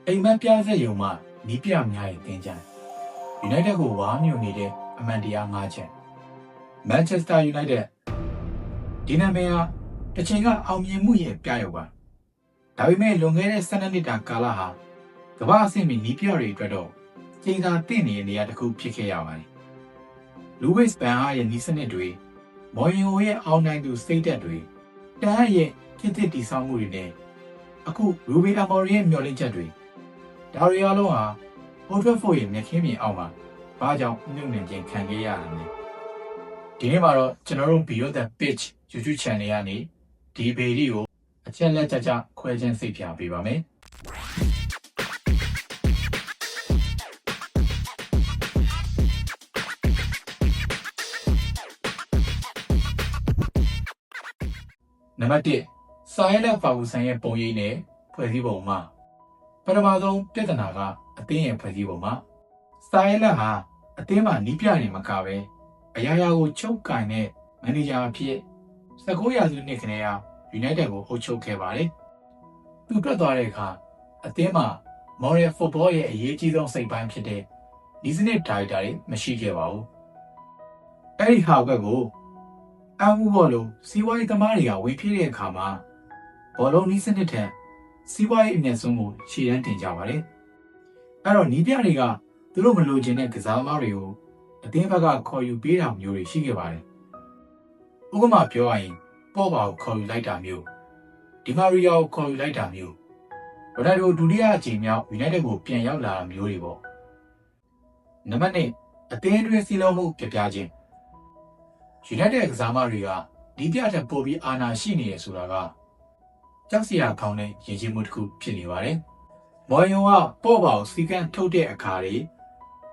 အိမ်မက်ပြားဆက်ယုံမှနီးပြများရဲ့တင်ကြံ United ကိုဝါမျိုးနေတဲ့အမှန်တရား၅ချက် Manchester United ဒီနာမည်ဟာတစ်ချိန်ကအောင်မြင်မှုရဲ့ပြရုပ်ပါဒါပေမဲ့လွန်ခဲ့တဲ့12နှစ်တာကာလဟာကမ္ဘာအဆင့်မီနီးပြတွေအတွက်တော့ချိန်သာတင့်နေတဲ့နေရာတစ်ခုဖြစ်ခဲ့ရပါတယ်လူဝစ်ဘန်ဟာရဲ့နီးစနစ်တွေမော်ယင်ဟိုရဲ့အောင်နိုင်သူစိတ်သက်တွေတန်းရဲ့ခေတ်သစ်တည်ဆောက်မှုတွေနဲ့အခုရူဘီအမော်ရီရဲ့မျှော်လင့်ချက်တွေဒါတွေအားလုံးဟာ Old Trafford ရဲ့မျက်ခင်းပြင်အောက်မှာဘာကြောင့်နှုတ်နှင်ခြင်းခံခဲ့ရတာလဲဒီနေ့မှာတော့ကျွန်တော်တို့ Beyond the Pitch YouTube Channel ကနေဒီဗီဒီယိုအချက်လက်ကြခွဲခြင်းစိတ်ပြပေးပါမယ်နံပါတ်1စာရဲလက်ပါဝူဆန်ရဲ့ပုံရိပ်နဲ့ဖွဲ့စည်းပုံမှာပထမဆုံးပြဿနာကအသင်းရဲ့ဖွဲ့စည်းပုံမှာစာရဲလက်ဟာအသင်းမှာနီးပြနေမှာကပဲအရာရာကိုချုပ်ကင်တဲ့မန်နေဂျာအဖြစ်19ရာစုနှစ်ခန့်က United ကိုအုပ်ချုပ်ခဲ့ပါတယ်။သူထွက်သွားတဲ့အခါအသင်းမှာ Moral Football ရဲ့အရေးကြီးဆုံးစိတ်ပိုင်းဖြစ်တဲ့ဒီစနစ်ဒါရိုက်တာတွေမရှိခဲ့ပါဘူး။အဲဒီဟာဘက်ကိုအမှုဘောလုံးစီးပွားရေးသမားတွေကဝင်ပြေးတဲ့အခါမှာဘောလုံးနီးစနစ်ထက်စီးပွားရေးအမြင့်ဆုံးကိုရှေ့တန်းတင်ကြပါတယ်။အဲ့တော့နီးပြတွေကသူတို့မလိုချင်တဲ့ကစားသမားတွေကိုအသင်းဘက်ကခေါ်ယူပေးတာမျိုးတွေရှိခဲ့ပါတယ်။ဥပမာပြောရရင်ပေါ့ပါကိုခေါ်ယူလိုက်တာမျိုးဒီမာရီယာကိုခေါ်ယူလိုက်တာမျိုးရိုနယ်ဒိုဒုတိယအကြိမ်မြောက် United ကိုပြန်ရောက်လာတာမျိုးတွေပေါ့။နံပါတ်2အသင်းတွင်းစီးလုံးမှုပြပြခြင်းUnited ကစားသမားတွေကဒီပြထက်ပိုပြီးအာဏာရှိနေရဆိုတာကကြောက်စရာကောင်းတဲ့ရည်ကြီးမှုတစ်ခုဖြစ်နေပါတယ်။မော်ယွန်ကပေါ့ပါကိုစီကံထုတ်တဲ့အခါတွေ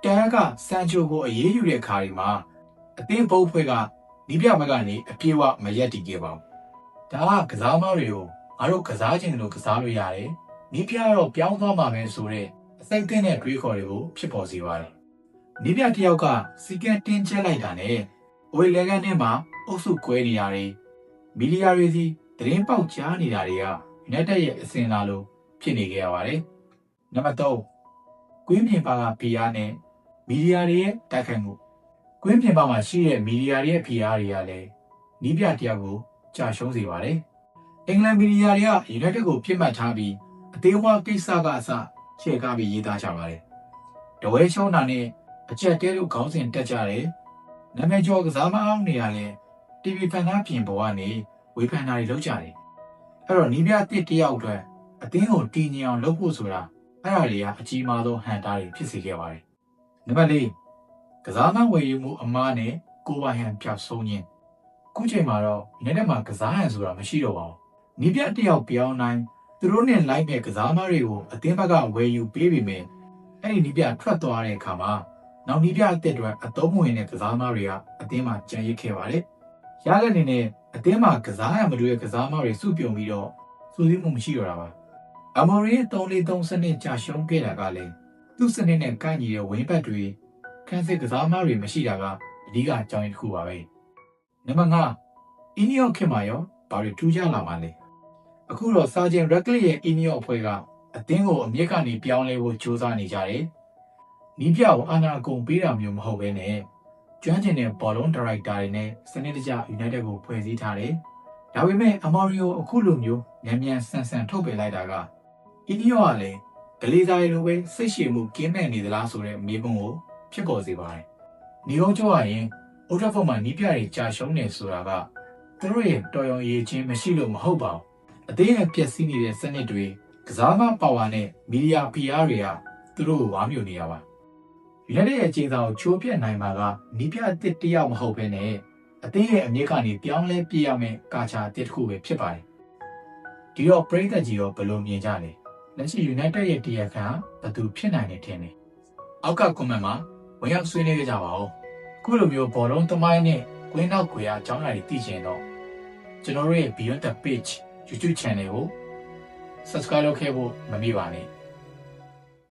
တန်းကဆန်ချိုကိုအရေးယူတဲ့အခါတွေမှာအသင်းဘုတ်ဖွဲ့ကဒီပြဘက်ကနေအပြေးအဝမရက်တည်ခဲ့ပါဘူး။ဒါကကစားသမားတွေကိုငါတို့ကစားခြင်းလို့ကစားလို့ရတယ်။ဒီပြတော့ပြောင်းသွားမှာပဲဆိုတဲ့အစိတ်အသင်းနဲ့တွေးခေါ်တွေကိုဖြစ်ပေါ်စေပါတယ်။ဒီပြတစ်ယောက်ကစီကံတင်းကျပ်လိုက်တာနဲ့ဝေလေကန်ထဲမှာအုပ်စုကွဲနေရတယ်မီဒီယာတွေစီသတင်းပေါက်ကြားနေတာတွေက United ရဲ့အစင်လာလို့ဖြစ်နေကြရပါတယ်နံပါတ်3ကွင်းပြင်ပါက PR နဲ့မီဒီယာတွေရဲ့တိုက်ခိုက်မှုကွင်းပြင်ပါမှာရှိတဲ့မီဒီယာတွေရဲ့ PR တွေကလည်းနီးပြတယောက်ကိုကြာရှုံးစေပါတယ်အင်္ဂလန်မီဒီယာတွေက United ကိုပြစ်မှတ်ထားပြီးအသေးဝါကိစ္စကအစချဲ့ကားပြီးရေးသားကြပါတယ်တဝဲရှုံးတာနဲ့အချက်တဲလို့ခေါင်းစဉ်တက်ကြတယ်နာမည်ကျော်ကစားမအောင်နေရလဲ TV ဖန်သားပြင်ပေါ်ကနေဝေဖန်တာတွေလုပ်ကြတယ်အဲ့တော့နီးပြတစ်တယောက်အတွက်အသင်းကိုတည်ငြိမ်အောင်လုပ်ဖို့ဆိုတာအဲ့ဒါတွေကအကြီးမားဆုံးဟန်တာတွေဖြစ်စေခဲ့ပါတယ်နံပါတ်4ကစားမဝယ်ယူမှုအမားနဲ့ကိုပိုင်ဟန်ပြောက်ဆုံးခြင်းခုချိန်မှာတော့နေ့မှာကစားဟန်ဆိုတာမရှိတော့ပါဘူးနီးပြတယောက်ပြောင်းတိုင်းသူတို့နဲ့လိုက်မဲ့ကစားမတွေကိုအသင်းဘက်ကဝယ်ယူပေးပြီးမယ်အဲ့ဒီနီးပြထွက်သွားတဲ့အခါမှာနောက်နီးပြအသစ်တွေအသုံးဝင်တဲ့ကစားသမားတွေကအသင်းမှာကြံရစ်ခဲ့ပါတယ်။ရတဲ့အနေနဲ့အသင်းမှာကစားရမလို့ရဲ့ကစားသမားတွေစုပြုံပြီးတော့စူးစီးမှုမရှိတော့တာပါ။အမော်ရီရဲ့3-4-3စနစ်ကြာရှုံးခဲ့တာကလည်းသူ့စနစ်နဲ့ကိုက်ညီတဲ့ဝင်းဘက်တွေခန်းစစ်ကစားသမားတွေမရှိတာကအဓိကအကြောင်းရင်းတစ်ခုပါပဲ။နံပါတ်5အီနီယောခင်မာရောဘာတွေထူးခြားလာမှလဲ။အခုတော့စာဂျင်ရက်ကလစ်ရဲ့အီနီယောအဖွဲ့ကအသင်းကိုအမြင့်ကနေပြောင်းလဲဖို့ကြိုးစားနေကြတယ်။နီးပြကိုအာဏာကုန်ပေးတာမျိုးမဟုတ်ဘဲနဲ့ကျွမ်းကျင်တဲ့ဘောလုံးဒါရိုက်တာတွေနဲ့စနစ်တကျ United ကိုဖွဲ့စည်းထားတယ်။ဒါပေမဲ့အမော်ရီယိုအခုလိုမျိုးမြန်ဆန်ထုတ်ပယ်လိုက်တာကအီနီယောကလည်းဂလေးစားရီလိုပဲစိတ်ရှည်မှုကင်းမဲ့နေသလားဆိုတဲ့မေးခွန်းကိုဖြစ်ပေါ်စေပါတယ်။နေအောင်ကြောရရင် Old Trafford မှာနီးပြတွေကြာရှုံးနေဆိုတာကသူတို့ရဲ့တော်ရုံရည်ချင်းမရှိလို့မဟုတ်ပါဘူး။အသေးအပျက်စီးနေတဲ့စနစ်တွေကစားမပါဝါနဲ့မီဒီယာ PR တွေကသူတို့ကိုဝါမျိုးနေရပါUnited ရဲ့အခြေစာကိုချိုးပြတ်နိုင်မှာကနီးပြအစ်တယောက်မဟုတ်ဘဲနဲ့အသင်းရဲ့အမြင့်ကနေပြောင်းလဲပြရမယ့်ကာချာအစ်တစ်ခုပဲဖြစ်ပါတယ်။ဒီတော့ပရိသတ်ကြီးရောဘယ်လိုမြင်ကြလဲ။လက်ရှိ United ရဲ့တရားခံဘယ်သူဖြစ်နိုင်နေတယ်။အောက်က comment မှာဝင်ရောက်ဆွေးနွေးကြပါဦး။ခုလိုမျိုးဘောလုံးသမိုင်းနဲ့ကွင်းနောက်ခွေအကြောင်းအရာတွေသိချင်တော့ကျွန်တော်တို့ရဲ့ Beyond the Pitch YouTube Channel ကို Subscribe လုပ်ခဲ့ဖို့မမေ့ပါနဲ့။